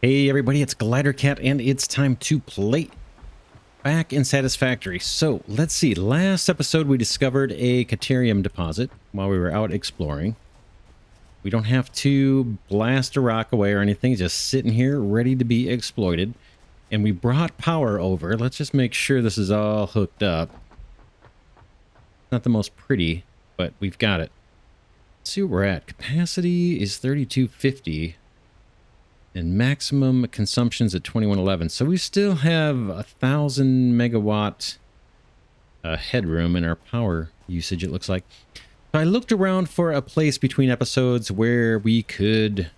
Hey everybody, it's Glidercat and it's time to play back in Satisfactory. So let's see, last episode we discovered a Caterium deposit while we were out exploring. We don't have to blast a rock away or anything, just sitting here ready to be exploited. And we brought power over. Let's just make sure this is all hooked up. Not the most pretty, but we've got it. Let's see where we're at. Capacity is 3250. And maximum consumption's at 2111. So we still have 1,000 megawatt headroom in our power usage, it looks like. So I looked around for a place between episodes where we could,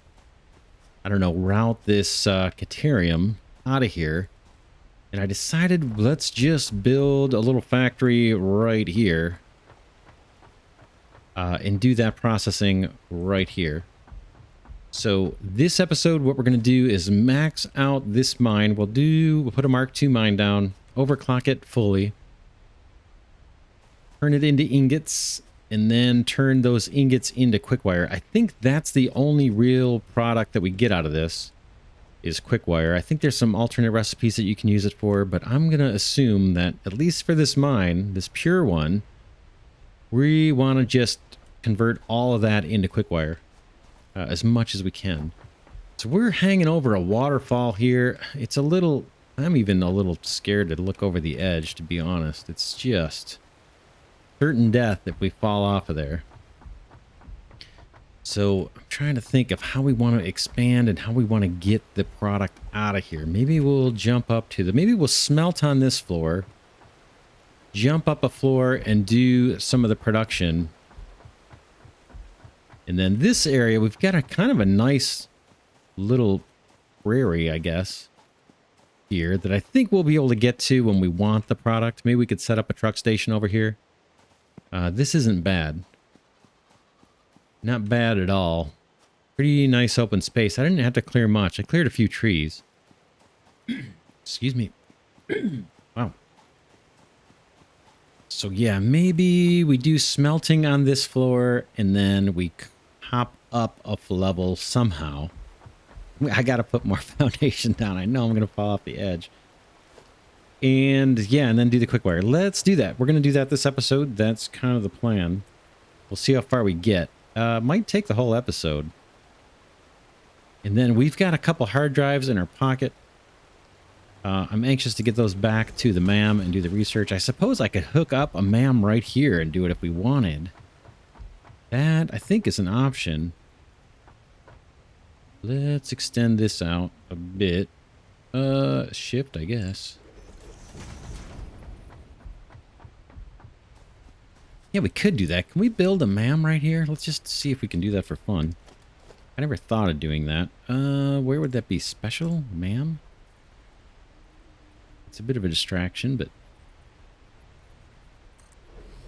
I don't know, route this Caterium out of here. And I decided let's just build a little factory right here. And do that processing right here. So this episode, what we're going to do is max out this mine. We'll put a Mark II mine down, overclock it fully, turn it into ingots, and then turn those ingots into Quickwire. I think that's the only real product that we get out of this is Quickwire. I think there's some alternate recipes that you can use it for, but I'm going to assume that at least for this mine, this pure one, we want to just convert all of that into Quickwire. As much as we can. So we're hanging over a waterfall here. It's a little, I'm even a little scared to look over the edge, to be honest. It's just certain death if we fall off of there. So I'm trying to think of how we want to expand and how we want to get the product out of here. Maybe we'll jump up to maybe we'll smelt on this floor, jump up a floor and do some of the production. And then this area, we've got a kind of a nice little prairie, I guess, here that I think we'll be able to get to when we want the product. Maybe we could set up a truck station over here. This isn't bad. Not bad at all. Pretty nice open space. I didn't have to clear much. I cleared a few trees. Excuse me. Wow. So yeah, maybe we do smelting on this floor and then we hop up a level somehow. I got to put more foundation down. I know I'm going to fall off the edge. And yeah, and then do the Quickwire. Let's do that. We're going to do that this episode. That's kind of the plan. We'll see how far we get. Might take the whole episode. And then we've got a couple hard drives in our pocket. I'm anxious to get those back to the MAM and do the research. I suppose I could hook up a MAM right here and do it if we wanted. That, I think, is an option. Let's extend this out a bit. Shift, I guess. Yeah, we could do that. Can we build a MAM right here? Let's just see if we can do that for fun. I never thought of doing that. Where would that be? Special? MAM? It's a bit of a distraction, but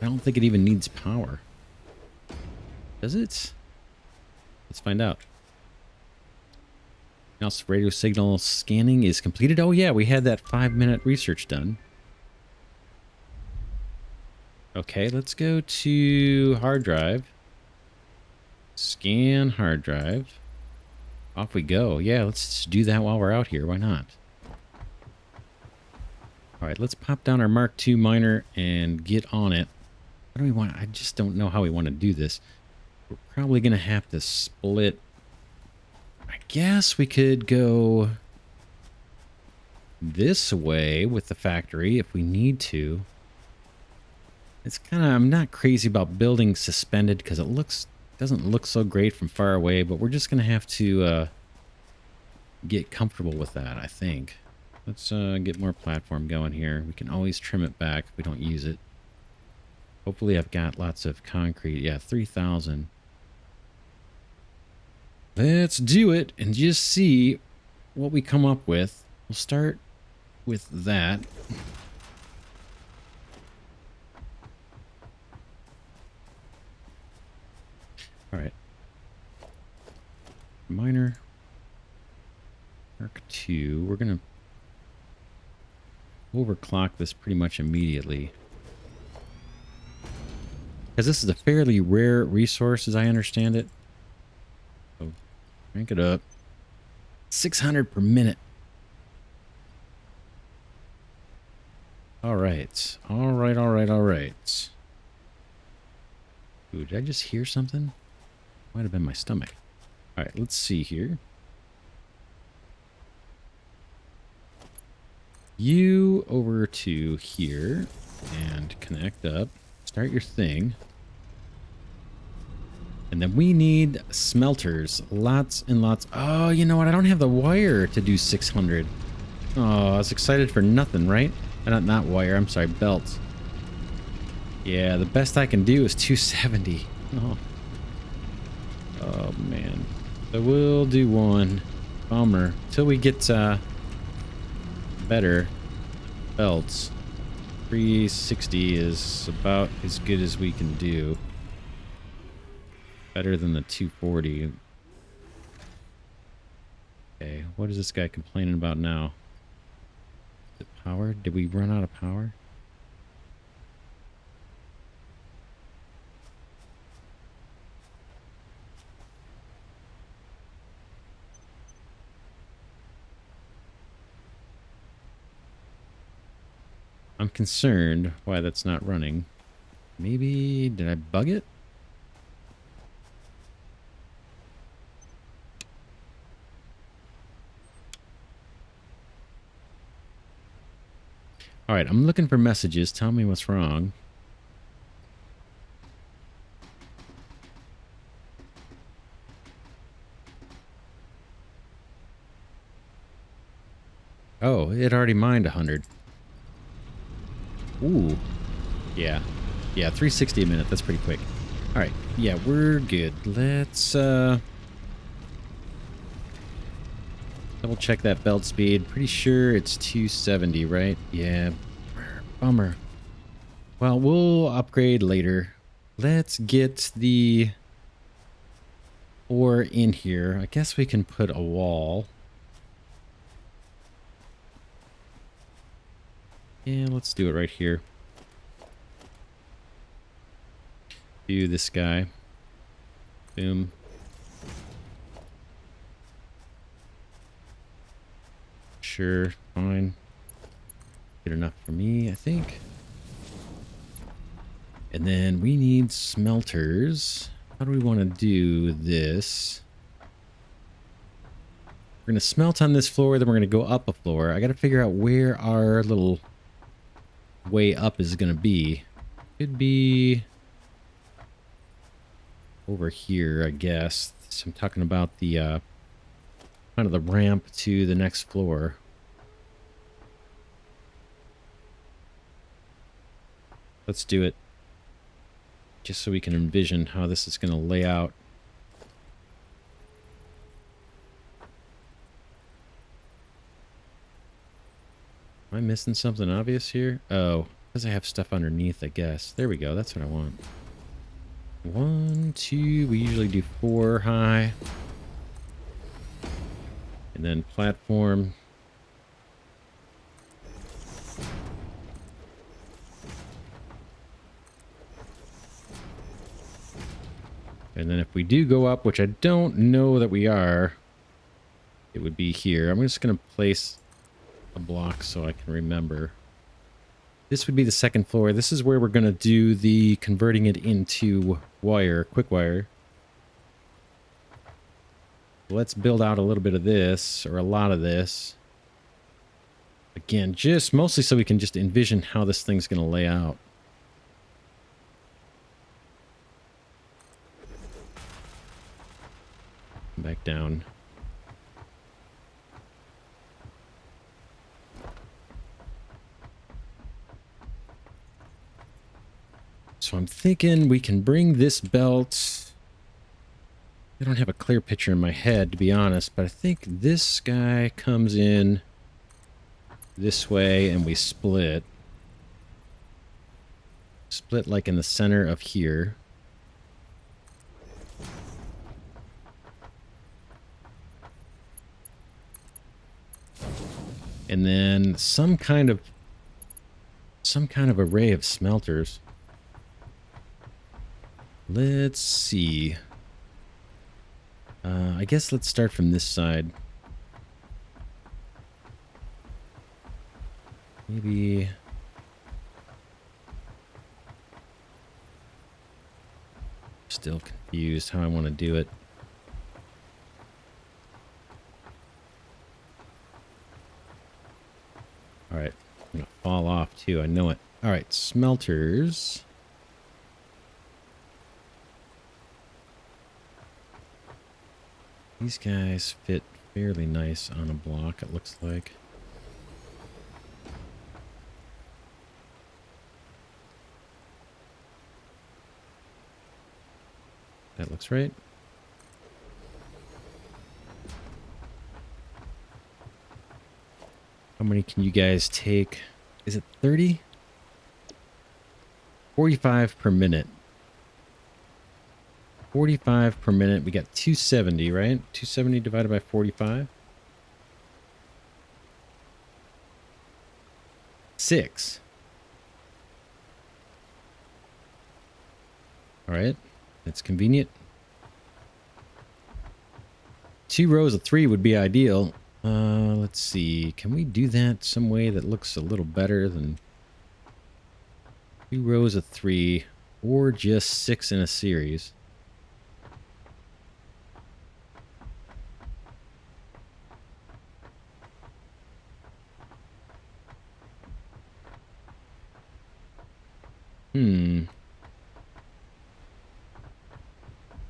I don't think it even needs power. Does it? Let's find out. Now, radio signal scanning is completed. Oh yeah, we had that 5-minute research done. Okay, let's go to hard drive. Scan hard drive. Off we go. Yeah, let's do that while we're out here. Why not? All right, let's pop down our Mark II miner and get on it. What do we want? I just don't know how we want to do this. We're probably going to have to split. I guess we could go this way with the factory if we need to. It's kind of, I'm not crazy about building suspended because it doesn't look so great from far away, but we're just going to have to get comfortable with that, I think. Let's get more platform going here. We can always trim it back if we don't use it. Hopefully I've got lots of concrete. Yeah, 3,000. Let's do it and just see what we come up with. We'll start with that. All right. Miner. Mark II. We're going to overclock this pretty much immediately. Because this is a fairly rare resource as I understand it. So crank it up. 600 per minute. All right. All right, all right, all right. Ooh, did I just hear something? Might have been my stomach. All right, let's see here. You over to here and connect up. Start your thing. And then we need smelters. Lots and lots. Oh, you know what? I don't have the wire to do 600. Oh, I was excited for nothing, right? Not wire. I'm sorry, belt. Yeah, the best I can do is 270. Oh, oh man. So we'll do one. Bummer. Till we get better belts. 360 is about as good as we can do. Better than the 240. Okay, what is this guy complaining about now? The power? Did we run out of power? I'm concerned why that's not running. Maybe, did I bug it? All right, I'm looking for messages. Tell me what's wrong. Oh, it already mined 100. Ooh. Yeah. Yeah, 360 a minute. That's pretty quick. All right. Yeah, we're good. Let's double check that belt speed. Pretty sure it's 270, right? Yeah. Bummer. Well, we'll upgrade later. Let's get the ore in here. I guess we can put a wall. Yeah, let's do it right here. Do this guy. Boom. Sure, fine. Good enough for me, I think. And then we need smelters. How do we want to do this? We're going to smelt on this floor, then we're going to go up a floor. I got to figure out where our little way up is going to be. Could be over here, I guess. So I'm talking about the kind of the ramp to the next floor. Let's do it. Just so we can envision how this is going to lay out. Am I missing something obvious here? Oh, because I have stuff underneath, I guess. There we go. That's what I want. 1, 2. We usually do 4 high. And then platform. And then if we do go up, which I don't know that we are, it would be here. I'm just going to place a block so I can remember. This would be the second floor. This is where we're going to do the converting it into wire, Quickwire. Let's build out a little bit of this, or a lot of this. Again, just mostly so we can just envision how this thing's going to lay out. Back down. So I'm thinking we can bring this belt. I don't have a clear picture in my head, to be honest, but I think this guy comes in this way and we split. Split like in the center of here. And then some kind of array of smelters. Let's see. I guess let's start from this side. Maybe... Still confused how I want to do it. Alright, I'm going to fall off too, I know it. Alright, smelters. These guys fit fairly nice on a block, it looks like. That looks right. How many can you guys take? Is it 30? 45 per minute. 45 per minute. We got 270, right? 270 divided by 45. 6. All right. That's convenient. 2 rows of 3 would be ideal. Let's see. Can we do that some way that looks a little better than 2 rows of 3 or just 6 in a series? Hmm.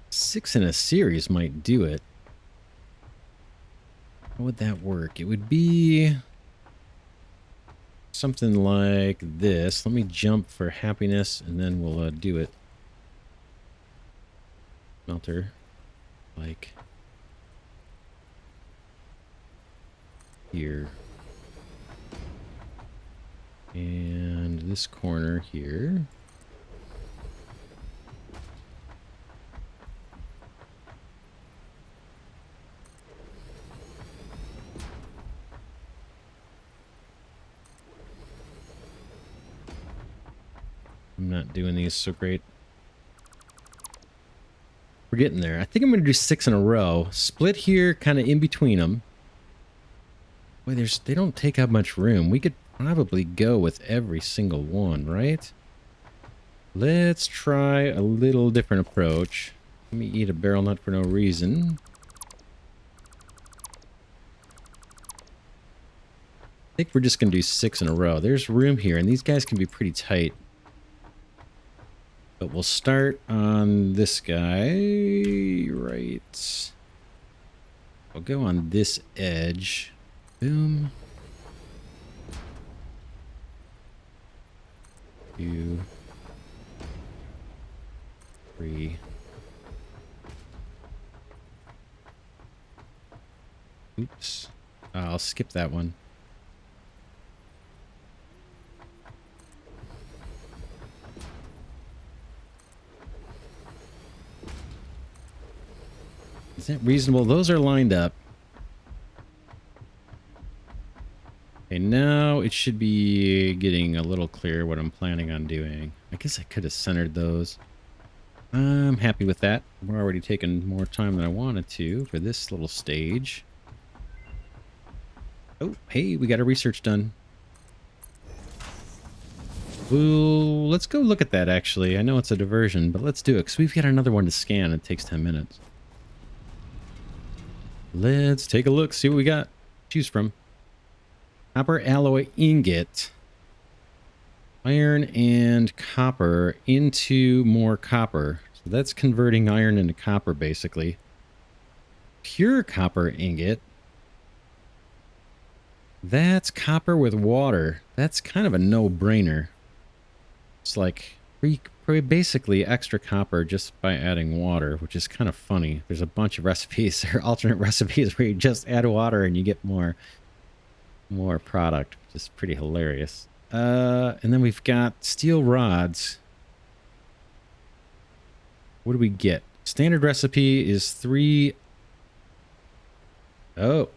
6 in a series might do it. How would that work? It would be something like this. Let me jump for happiness and then we'll do it. Smelter. Like here. And this corner here. I'm not doing these so great. We're getting there. I think I'm going to do 6 in a row. Split here, kind of in between them. Boy, they don't take up much room. We could probably go with every single one, right? Let's try a little different approach. Let me eat a barrel nut for no reason. I think we're just going to do 6 in a row. There's room here, and these guys can be pretty tight. But we'll start on this guy, right? We'll go on this edge. Boom. 2, 3. Oops. I'll skip that one. Is that reasonable? Those are lined up. Okay, now it should be getting a little clearer what I'm planning on doing. I guess I could have centered those. I'm happy with that. We're already taking more time than I wanted to for this little stage. Oh, hey, we got our research done. Well, let's go look at that, actually. I know it's a diversion, but let's do it, because we've got another one to scan. It takes 10 minutes. Let's take a look, see what we got. Choose from. Copper alloy ingot. Iron and copper into more copper. So that's converting iron into copper, basically. Pure copper ingot. That's copper with water. That's kind of a no-brainer. It's like basically extra copper just by adding water, which is kind of funny. There's a bunch of recipes or alternate recipes where you just add water and you get more product, which is pretty hilarious. And then we've got steel rods. What do we get? Standard recipe is 3. Oh,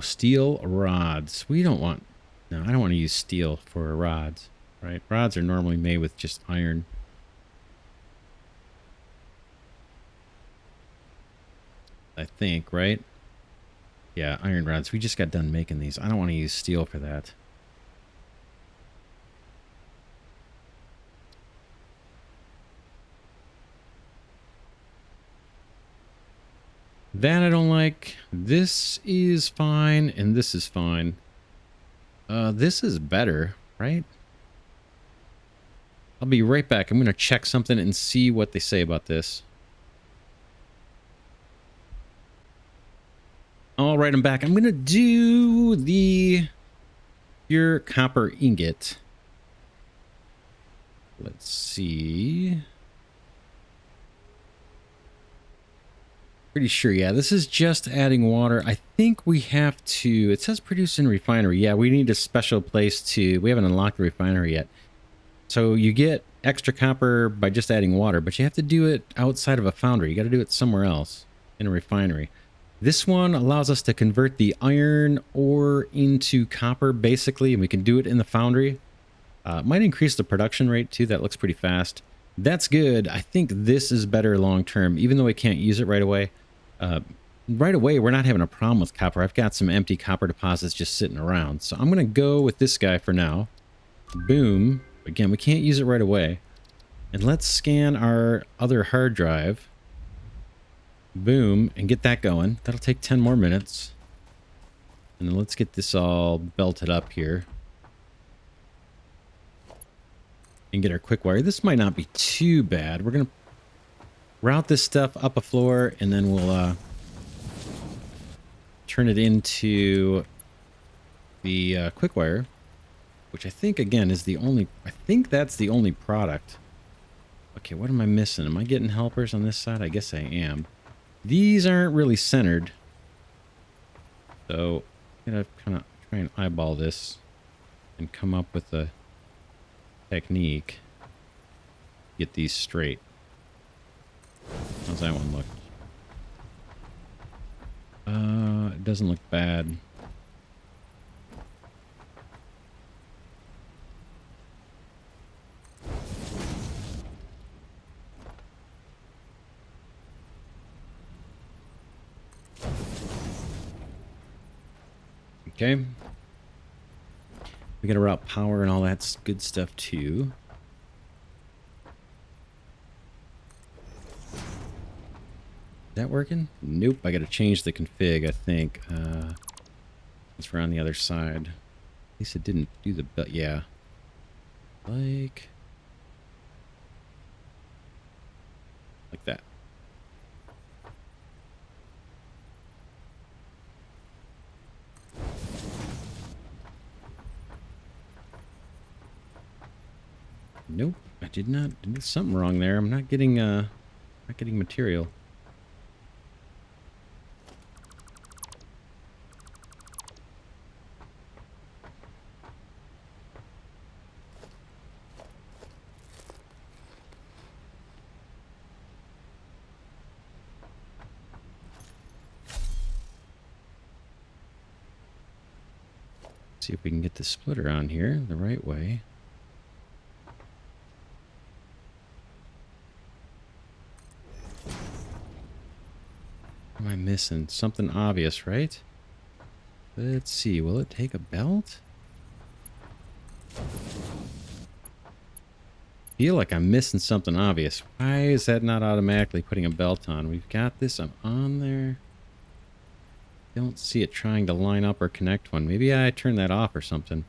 steel rods. We don't want... No, I don't want to use steel for rods, right? Rods are normally made with just iron. I think, right? Yeah, iron rods. We just got done making these. I don't want to use steel for that. That I don't like. This is fine, and this is fine. This is better, right? I'll be right back. I'm going to check something and see what they say about this. All right, I'm back. I'm going to do the pure copper ingot. Let's see. Pretty sure, yeah. This is just adding water. I think we have to... It says produce in refinery. Yeah, we need a special place to... We haven't unlocked the refinery yet. So you get extra copper by just adding water, but you have to do it outside of a foundry. You got to do it somewhere else in a refinery. This one allows us to convert the iron ore into copper, basically, and we can do it in the foundry. It might increase the production rate, too. That looks pretty fast. That's good. I think this is better long-term, even though we can't use it right away. Right away, we're not having a problem with copper. I've got some empty copper deposits just sitting around. So I'm going to go with this guy for now. Boom. Again, we can't use it right away. And let's scan our other hard drive. Boom. And get that going. That'll take 10 more minutes. And then let's get this all belted up here. And get our Quickwire. This might not be too bad. We're going to route this stuff up a floor, and then we'll turn it into the Quickwire, which I think, again, is the only... I think that's the only product. Okay, what am I missing? Am I getting helpers on this side? I guess I am. These aren't really centered. So I'm going to kind of try and eyeball this and come up with a technique. Get these straight. How's that one look? It doesn't look bad. Okay. We gotta route power and all that good stuff too. Is that working? Nope. I gotta change the config, I think. Let's run the other side. At least it didn't do the belt. Yeah. Like that. Nope, I did not. There's something wrong there. I'm not getting material. See if we can get the splitter on here the right way. What am I missing? Something obvious, right? Let's see. Will it take a belt? Feel like I'm missing something obvious. Why is that not automatically putting a belt on? We've got this. I'm on there. Don't see it trying to line up or connect one. Maybe I turned that off or something.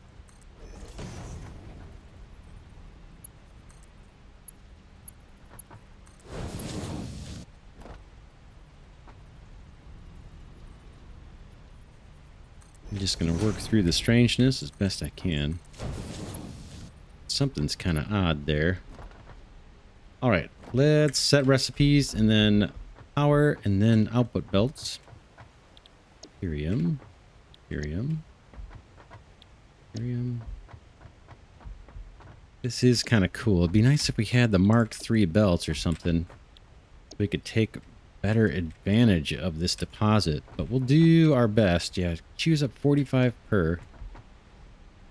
I'm just going to work through the strangeness as best I can. Something's kind of odd there. All right, let's set recipes and then power and then output belts. Caterium. This is kind of cool. It'd be nice if we had the Mark III belts or something. We could take better advantage of this deposit, but we'll do our best. Yeah, choose up 45 per.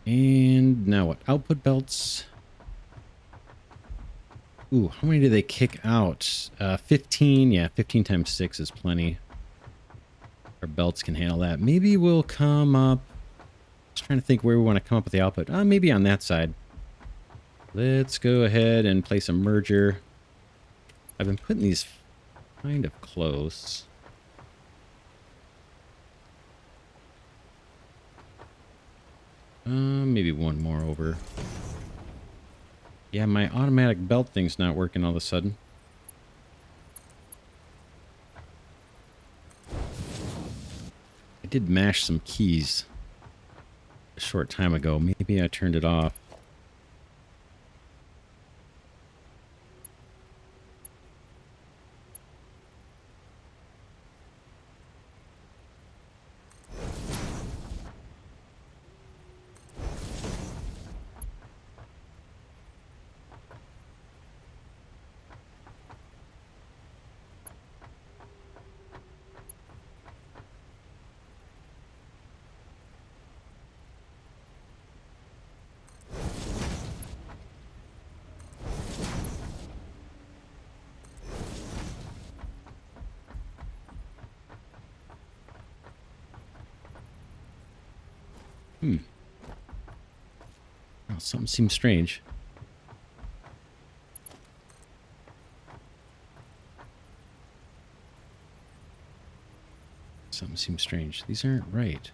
And now what? Output belts. Ooh, how many do they kick out? 15. Yeah, 15 times 6 is plenty. Our belts can handle that. Maybe we'll come up. Just trying to think where we want to come up with the output. Maybe on that side. Let's go ahead and place a merger. I've been putting these kind of close. Maybe one more over. Yeah, my automatic belt thing's not working all of a sudden. I did mash some keys a short time ago. Maybe I turned it off. Oh, something seems strange. Something seems strange. These aren't right.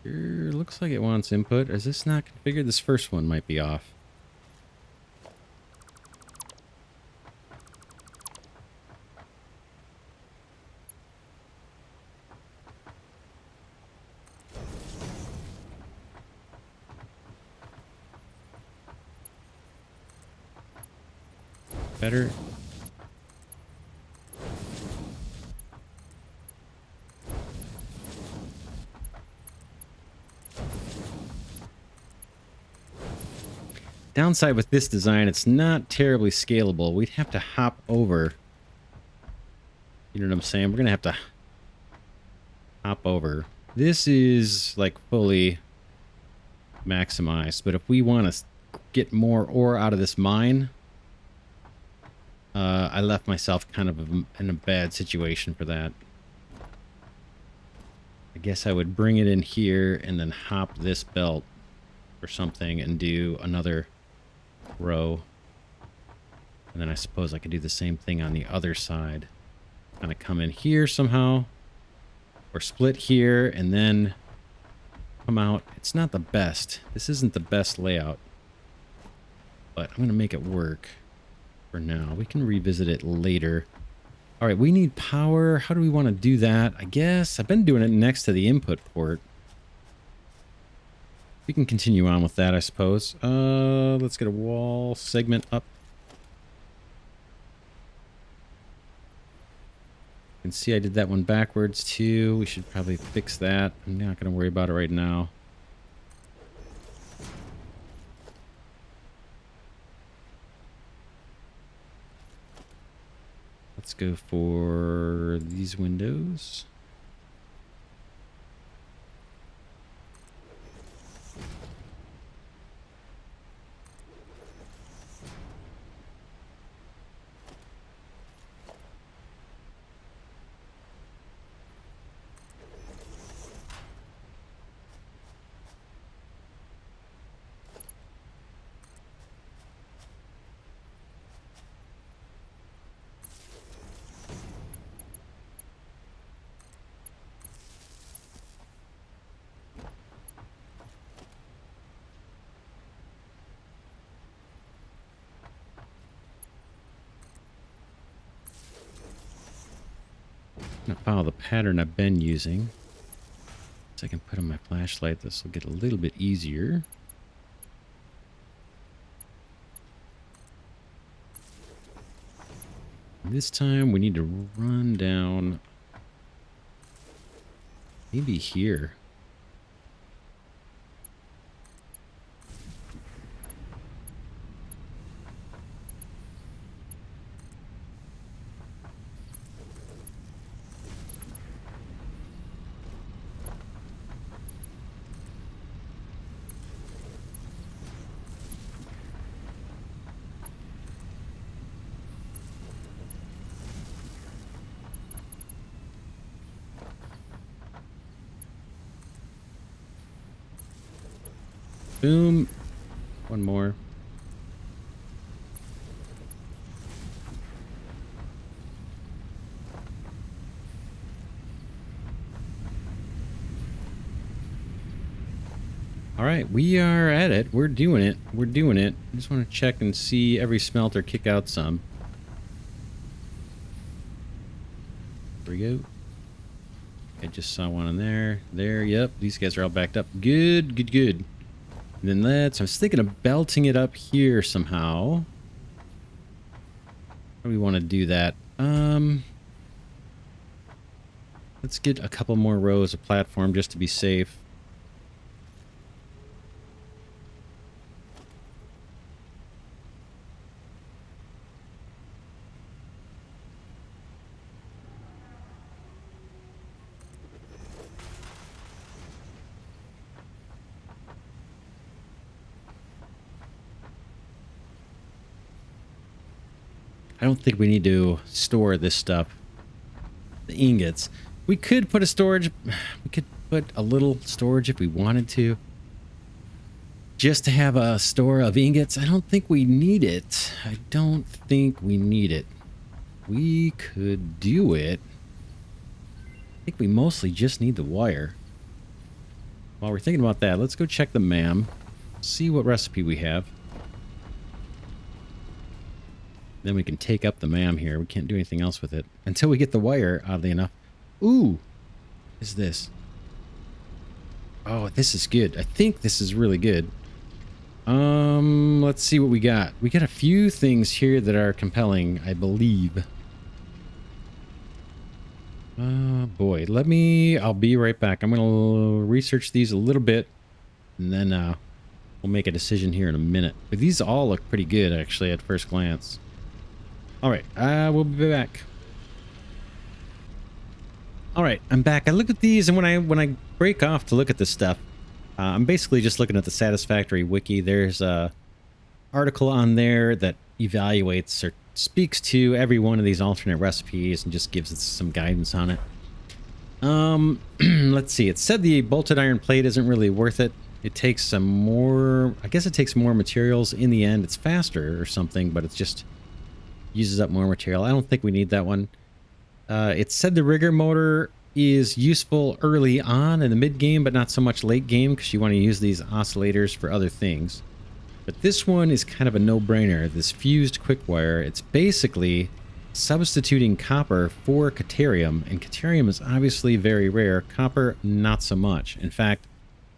Here, looks like it wants input. Is this not configured? This first one might be off. Better. Downside with this design, it's not terribly scalable. We'd have to hop over. You know what I'm saying? We're going to have to hop over. This is like fully maximized, but if we want to get more ore out of this mine, I left myself kind of in a bad situation for that. I guess I would bring it in here and then hop this belt or something and do another row. And then I suppose I could do the same thing on the other side. Kind of come in here somehow. Or split here and then come out. It's not the best. This isn't the best layout. But I'm going to make it work for now. We can revisit it later. All right, we need power. How do we want to do that? I guess I've been doing it next to the input port. We can continue on with that, I suppose. Let's get a wall segment up. You can see I did that one backwards too. We should probably fix that. I'm not going to worry about it right now. Let's go for these windows. I'm gonna follow the pattern I've been using. So I can put on my flashlight. This will get a little bit easier. This time we need to run down maybe here. Boom. One more. All right, we are at it. We're doing it. We're doing it. I just want to check and see every smelter kick out some. There we go. I just saw one in there. There, yep. These guys are all backed up. Good, good, good. And then I was thinking of belting it up here somehow. How do we want to do that? Let's get a couple more rows of platform just to be safe. I don't think we need to store this stuff. The ingots. We could put a storage. We could put a little storage if we wanted to. Just to have a store of ingots. I don't think we need it. I don't think we need it. We could do it. I think we mostly just need the wire. While we're thinking about that, let's go check the MAM. See what recipe we have. Then we can take up the MAM here. We can't do anything else with it until we get the wire, oddly enough. Ooh! What is this? Oh, this is good. I think this is really good. Let's see what we got. We got a few things here that are compelling, I believe. Boy, I'll be right back. I'm gonna research these a little bit, and then we'll make a decision here in a minute. But these all look pretty good, actually, at first glance. All right, we'll be back. All right, I'm back. I look at these, and when I break off to look at this stuff, I'm basically just looking at the Satisfactory wiki. There's a article on there that evaluates or speaks to every one of these alternate recipes and just gives us some guidance on it. Let's see. It said the bolted iron plate isn't really worth it. It takes some more. I guess it takes more materials in the end. It's faster or something, but it's just uses up more material. I don't think we need that one. It said the rigger motor is useful early on in the mid game, but not so much late game because you want to use these oscillators for other things. But this one is kind of a no-brainer. This fused quickwire, it's basically substituting copper for Caterium, and Caterium is obviously very rare. Copper, not so much. In fact,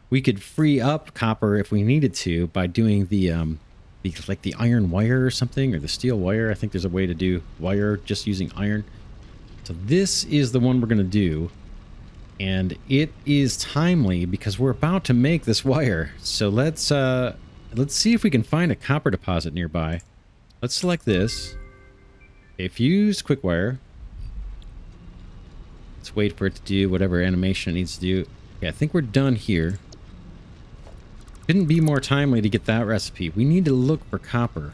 we could free up copper if we needed to by doing the iron wire or something, or the steel wire. I think there's a way to do wire just using iron. So this is the one we're going to do, and it is timely because we're about to make this wire. So let's see if we can find a copper deposit nearby. Let's select this. A fused quickwire. Let's wait for it to do whatever animation it needs to do. Okay, I think we're done here. Couldn't be more timely to get that recipe. We need to look for copper.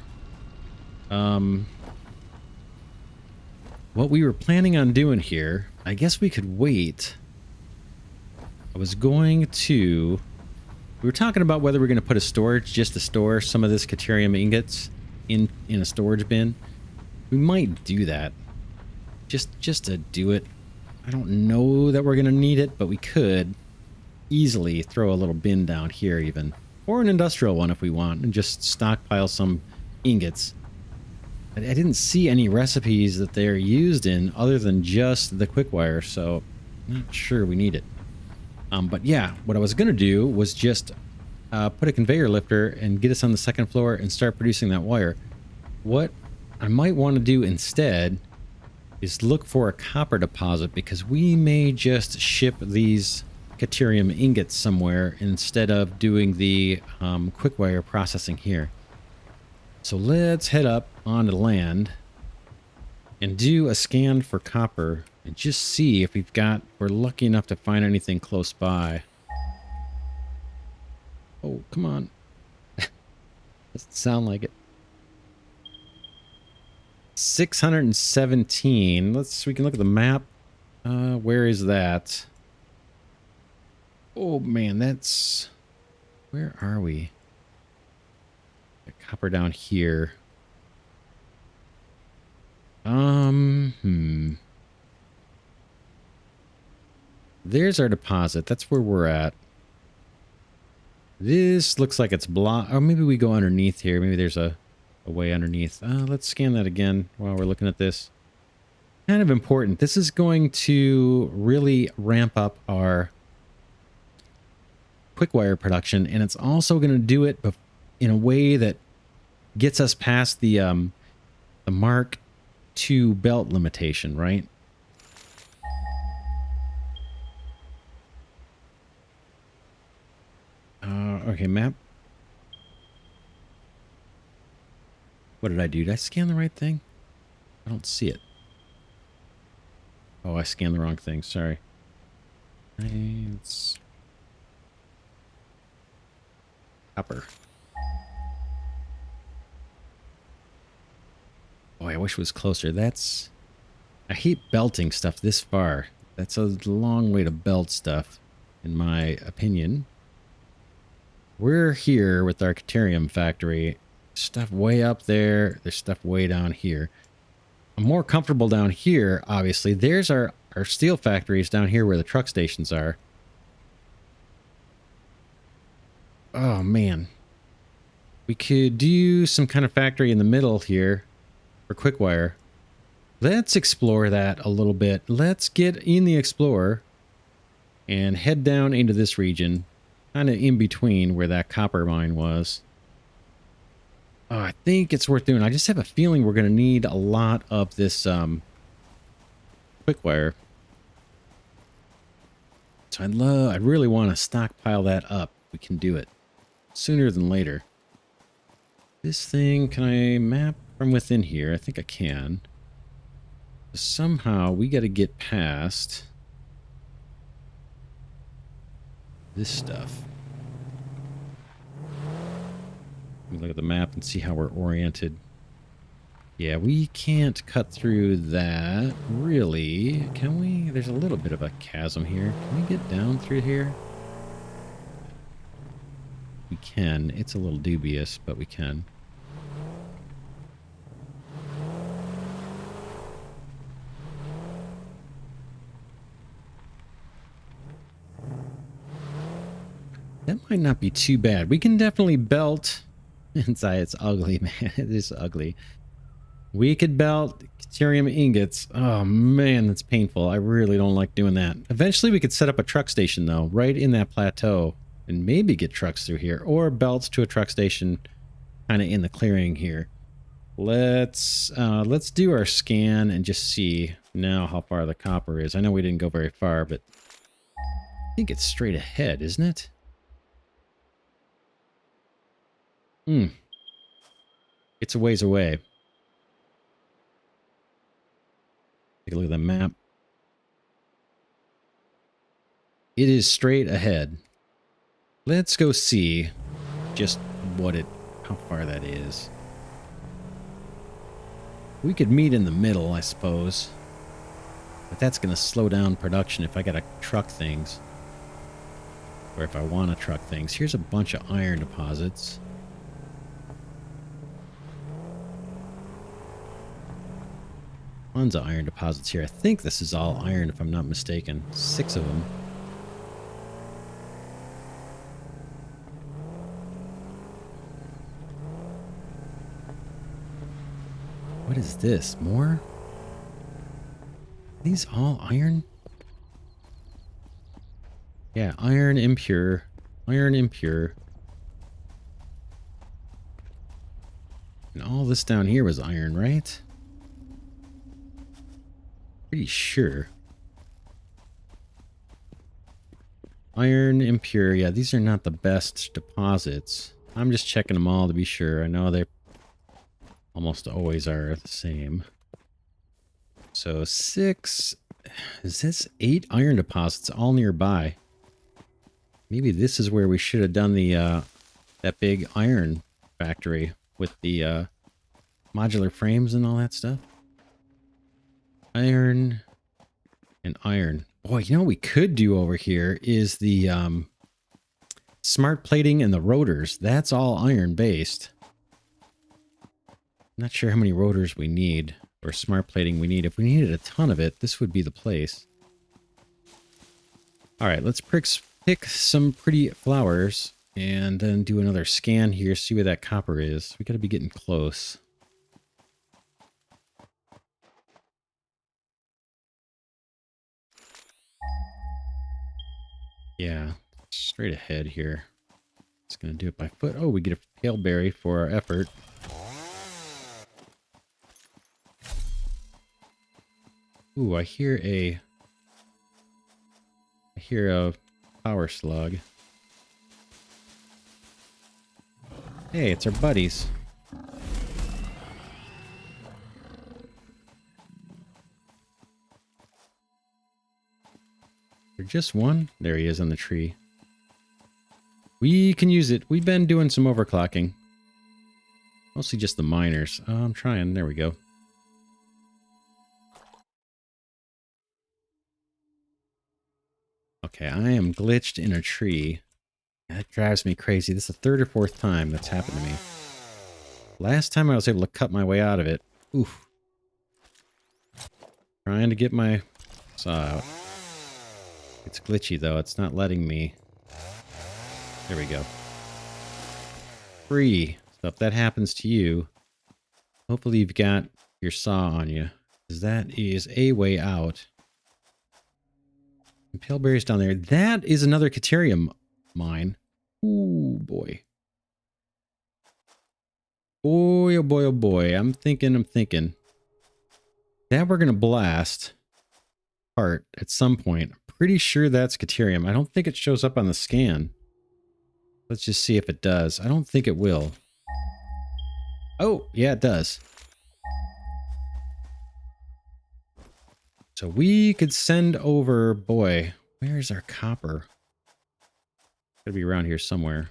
What we were planning on doing here, I guess we could wait. We were talking about whether we're going to put a storage just to store some of this Caterium ingots in a storage bin. We might do that. Just to do it. I don't know that we're going to need it, but we could easily throw a little bin down here even. Or an industrial one if we want, and just stockpile some ingots. I didn't see any recipes that they're used in other than just the quickwire, so I'm not sure we need it. But yeah, what I was going to do was just put a conveyor lifter and get us on the second floor and start producing that wire. What I might want to do instead is look for a copper deposit, because we may just ship these Caterium ingots somewhere instead of doing the quickwire processing here. So let's head up onto land and do a scan for copper and just see if we're lucky enough to find anything close by. Oh, come on. Doesn't sound like it. 617. We can look at the map. Where is that? Oh man, where are we? Copper down here. There's our deposit. That's where we're at. This looks like it's blocked. Or maybe we go underneath here. Maybe there's a way underneath. Let's scan that again while we're looking at this. Kind of important. This is going to really ramp up our Quickwire production, and it's also going to do it in a way that gets us past the Mark II belt limitation, right? Okay, map. What did I do? Did I scan the right thing? I don't see it. Oh, I scanned the wrong thing. Sorry. It's copper. Boy, I wish it was closer. I hate belting stuff this far. That's a long way to belt stuff, in my opinion. We're here with our Caterium factory. Stuff way up there. There's stuff way down here. I'm more comfortable down here, obviously. There's our steel factories down here where the truck stations are. Oh, man. We could do some kind of factory in the middle here for Quickwire. Let's explore that a little bit. Let's get in the Explorer and head down into this region, kind of in between where that copper mine was. Oh, I think it's worth doing. I just have a feeling we're going to need a lot of this Quickwire. So I'd really want to stockpile that up. We can do it sooner than later. This thing, can I map from within here? I think I can. Somehow we got to get past this stuff. Let me look at the map and see how we're oriented. Yeah, we can't cut through that, really. Can we? There's a little bit of a chasm here. Can we get down through here? We can. It's a little dubious, but we can. That might not be too bad. We can definitely belt. Inside, it's ugly, man. It is ugly. We could belt Caterium ingots. Oh, man, that's painful. I really don't like doing that. Eventually, we could set up a truck station, though, right in that plateau, and maybe get trucks through here, or belts to a truck station kind of in the clearing here. Let's do our scan and just see now how far the copper is. I know we didn't go very far, but I think it's straight ahead, isn't it? It's a ways away. Take a look at the map. It is straight ahead. Let's go see just how far that is. We could meet in the middle, I suppose. But that's going to slow down production if I got to truck things. Or if I want to truck things. Here's a bunch of iron deposits. Tons of iron deposits here. I think this is all iron, if I'm not mistaken. 6 of them. What is this? More? Are these all iron? Yeah, iron impure. Iron impure. And all this down here was iron, right? Pretty sure. Iron impure. Yeah, these are not the best deposits. I'm just checking them all to be sure. I know they almost always are the same. So 6. Is this 8 iron deposits all nearby? Maybe this is where we should have done the that big iron factory with the modular frames and all that stuff. Iron and iron. Boy, you know what we could do over here is the smart plating and the rotors. That's all iron based. Not sure how many rotors we need or smart plating we need. If we needed a ton of it, this would be the place. All right, let's pick some pretty flowers and then do another scan here, see where that copper is. We got to be getting close. Yeah, straight ahead here. It's going to do it by foot. Oh, we get a pale berry for our effort. Ooh, I hear a power slug. Hey, it's our buddies. There just one? There he is on the tree. We can use it. We've been doing some overclocking. Mostly just the miners. I'm trying. There we go. Okay, I am glitched in a tree. That drives me crazy. This is the third or fourth time that's happened to me. Last time I was able to cut my way out of it. Oof. Trying to get my saw out. It's glitchy though. It's not letting me. There we go. Free. So if that happens to you, hopefully you've got your saw on you. Because that is a way out. And pale berries down there. That is another Caterium mine. Ooh, boy. Boy, oh boy, oh boy. I'm thinking. That we're going to blast part at some point. I'm pretty sure that's Caterium. I don't think it shows up on the scan. Let's just see if it does. I don't think it will. Oh, yeah, it does. So we could send over... Boy, where's our copper? Gotta be around here somewhere.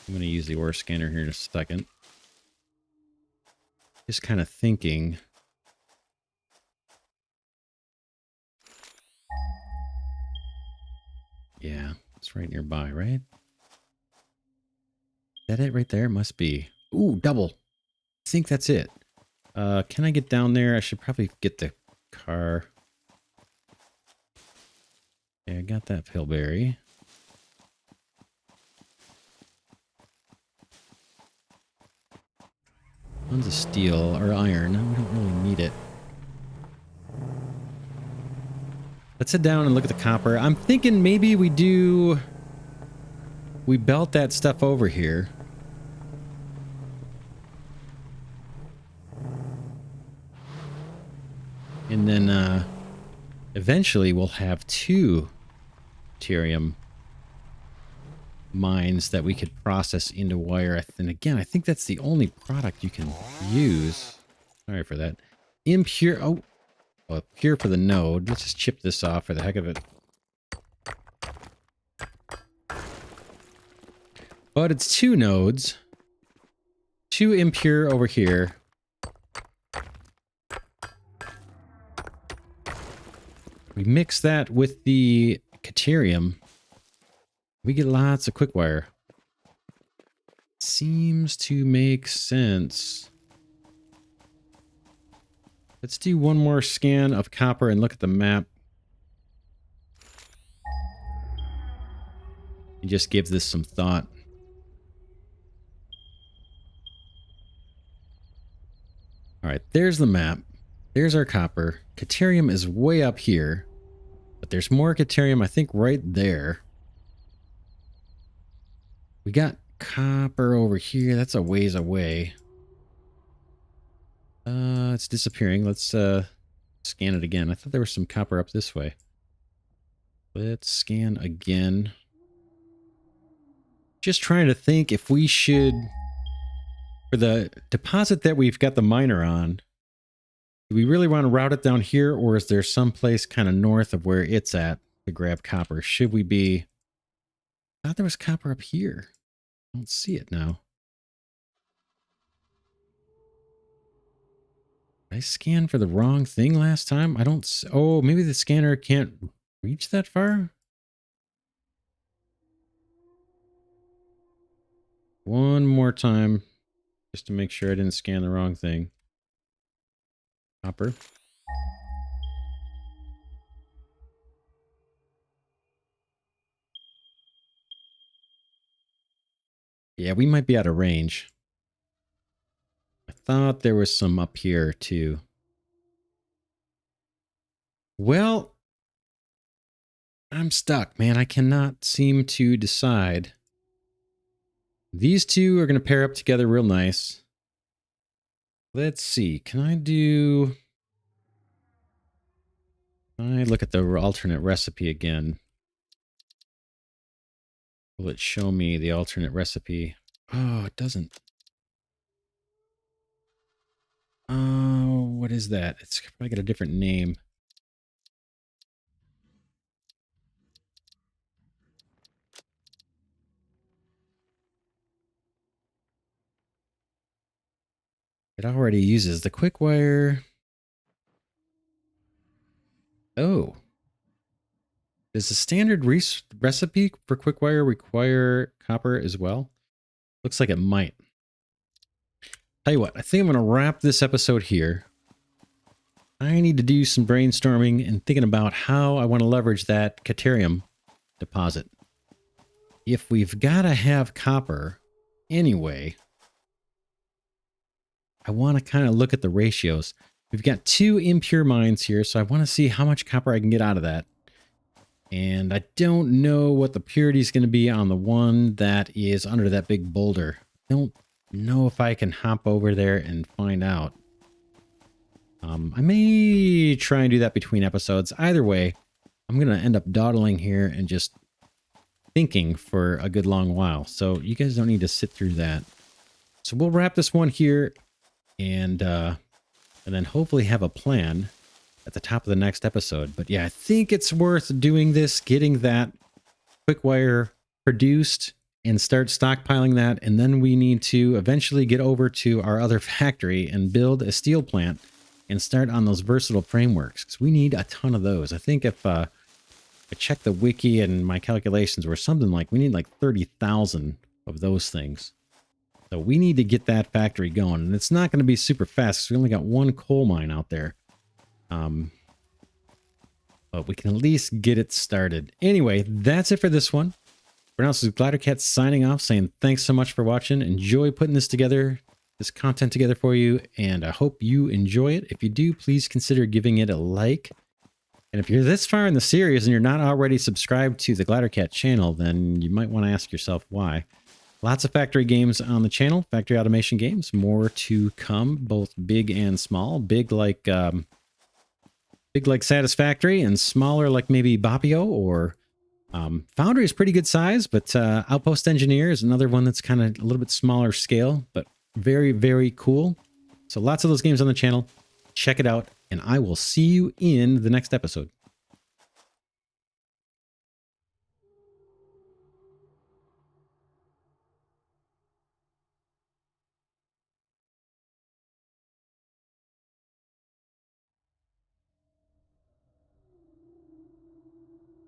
I'm going to use the ore scanner here in a second. Just kind of thinking. Yeah, it's right nearby, right? Is that it right there? Must be. Ooh, double. I think that's it. Can I get down there? I should probably get the car. Yeah, I got that pillberry. Tons of steel or iron. We don't really need it. Let's head down and look at the copper. I'm thinking maybe we belt that stuff over here. And then eventually we'll have 2 Caterium mines that we could process into wire. And again, I think that's the only product you can use. Sorry for that. Impure. Oh, pure for the node. Let's just chip this off for the heck of it. But it's 2 nodes. 2 impure over here. We mix that with the Caterium. We get lots of Quickwire. Seems to make sense. Let's do one more scan of copper and look at the map. It just gives this some thought. All right, there's the map. There's our copper. Caterium is way up here. But there's more Caterium, I think, right there. We got copper over here. That's a ways away. It's disappearing. Let's scan it again. I thought there was some copper up this way. Let's scan again. Just trying to think if we should... For the deposit that we've got the miner on, do we really want to route it down here, or is there some place kind of north of where it's at to grab copper? Should we be... I thought there was copper up here. I don't see it now. Did I scanned for the wrong thing last time? I don't... Oh, maybe the scanner can't reach that far? One more time. just to make sure I didn't scan the wrong thing. Copper. Yeah, we might be out of range. I thought there was some up here too. Well, I'm stuck, man. I cannot seem to decide. These two are going to pair up together real nice. Let's see. Can I look at the alternate recipe again? Will it show me the alternate recipe? Oh, it doesn't. Oh, what is that? It's probably got a different name. It already uses the Quickwire. Oh. Does the standard recipe for Quickwire require copper as well? Looks like it might. Tell you what, I think I'm going to wrap this episode here. I need to do some brainstorming and thinking about how I want to leverage that Caterium deposit. If we've got to have copper anyway, I want to kind of look at the ratios. We've got 2 impure mines here, so I want to see how much copper I can get out of that. And I don't know what the purity is going to be on the one that is under that big boulder. I don't know if I can hop over there and find out. I may try and do that between episodes. Either way, I'm going to end up dawdling here and just thinking for a good long while. So you guys don't need to sit through that. So we'll wrap this one here and then hopefully have a plan at the top of the next episode. But yeah, I think it's worth doing this, getting that Quickwire produced and start stockpiling that. And then we need to eventually get over to our other factory and build a steel plant and start on those versatile frameworks, because we need a ton of those. I think if I check the wiki and my calculations were something like we need like 30,000 of those things. So we need to get that factory going, and it's not going to be super fast because we only got 1 coal mine out there. But we can at least get it started. Anyway, that's it for this one. For now, this is Glidercat signing off, saying thanks so much for watching. Enjoy putting this together, this content together for you, and I hope you enjoy it. If you do, please consider giving it a like. And if you're this far in the series and you're not already subscribed to the Glidercat channel, then you might want to ask yourself why. Lots of factory games on the channel, factory automation games, more to come, both big and small. Big like Satisfactory, and smaller like maybe Bapio or Foundry is pretty good size, but Outpost Engineer is another one that's kind of a little bit smaller scale, but very, very cool. So lots of those games on the channel. Check it out, and I will see you in the next episode.